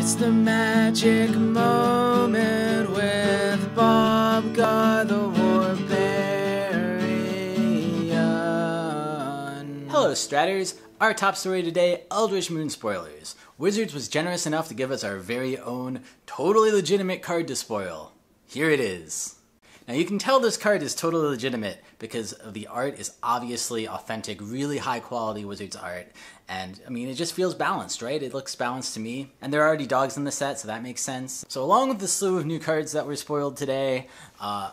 It's the magic moment with Bob Gar the Warbarian. Hello, Stratters. Our top story today, Eldrich Moon spoilers. Wizards was generous enough to give us our very own, totally legitimate card to spoil. Here it is. Now you can tell this card is totally legitimate because the art is obviously authentic, really high quality Wizards art, and I mean it just feels balanced, right? It looks balanced to me. And there are already dogs in the set, so that makes sense. So along with the slew of new cards that were spoiled today,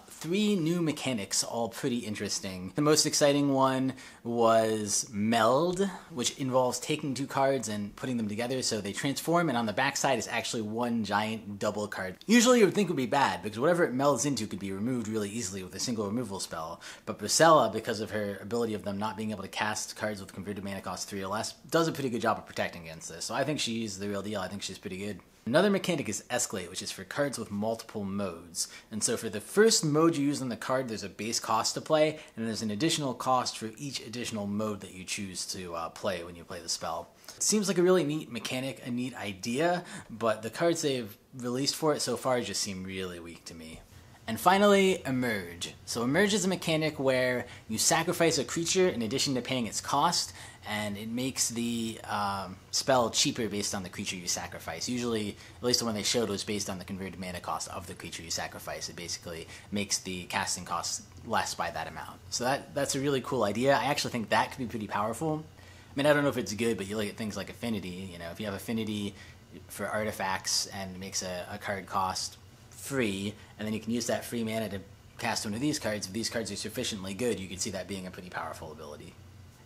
3 new mechanics, all pretty interesting. The most exciting one was Meld, which involves taking 2 cards and putting them together so they transform, and on the backside is actually one giant double card. Usually you would think it would be bad, because whatever it melds into could be removed really easily with a single removal spell, but Bracella, because of her ability of them not being able to cast cards with converted mana cost 3 or less, does a pretty good job of protecting against this, so I think she's the real deal. I think she's pretty good. Another mechanic is Escalate, which is for cards with multiple modes. And so for the first mode you use on the card, there's a base cost to play, and there's an additional cost for each additional mode that you choose to play when you play the spell. It seems like a really neat mechanic, a neat idea, but the cards they've released for it so far just seem really weak to me. And finally, Emerge. So Emerge is a mechanic where you sacrifice a creature in addition to paying its cost, and it makes the spell cheaper based on the creature you sacrifice. Usually, at least the one they showed was based on the converted mana cost of the creature you sacrifice. It basically makes the casting cost less by that amount. So that's a really cool idea. I actually think that could be pretty powerful. I mean, I don't know if it's good, but you look at things like Affinity. You know, if you have Affinity for artifacts and it makes a card cost free, and then you can use that free mana to cast one of these cards. If these cards are sufficiently good, you could see that being a pretty powerful ability.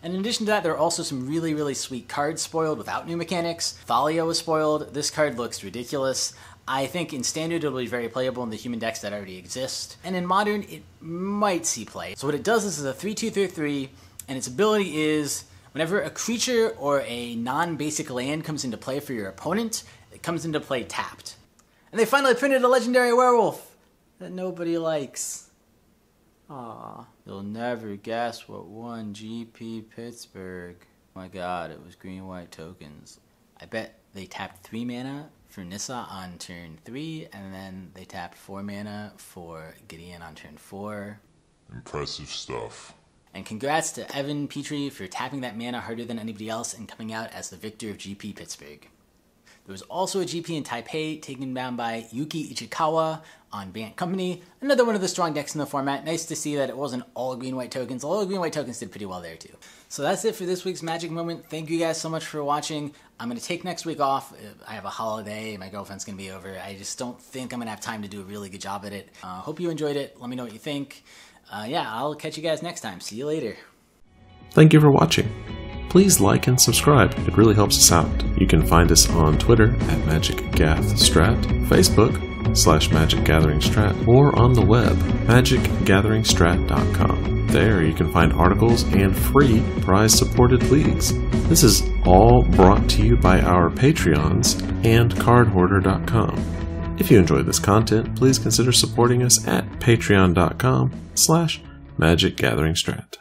And in addition to that, there are also some really, really sweet cards spoiled without new mechanics. Thalia was spoiled. This card looks ridiculous. I think in Standard it'll be very playable in the human decks that already exist. And in Modern, it might see play. So what it does is a 3/2/3/3, and its ability is whenever a creature or a non-basic land comes into play for your opponent, it comes into play tapped. And they finally printed a legendary werewolf that nobody likes. Aww. You'll never guess what won GP Pittsburgh. Oh my god, it was green-white tokens. I bet they tapped 3 mana for Nissa on turn 3, and then they tapped 4 mana for Gideon on turn 4. Impressive stuff. And congrats to Evan Petrie for tapping that mana harder than anybody else and coming out as the victor of GP Pittsburgh. There was also a GP in Taipei taken down by Yuki Ichikawa on Bant Company. Another one of the strong decks in the format. Nice to see that it wasn't all green-white tokens, although green-white tokens did pretty well there too. So that's it for this week's Magic Moment. Thank you guys so much for watching. I'm going to take next week off. I have a holiday. My girlfriend's going to be over. I just don't think I'm going to have time to do a really good job at it. Hope you enjoyed it. Let me know what you think. Yeah, I'll catch you guys next time. See you later. Thank you for watching. Please like and subscribe, it really helps us out. You can find us on Twitter at MagicGathStrat, Facebook /MagicGatheringStrat, or on the web, magicgatheringstrat.com. There you can find articles and free prize-supported leagues. This is all brought to you by our Patreons and cardhoarder.com. If you enjoyed this content, please consider supporting us at patreon.com/MagicGatheringStrat.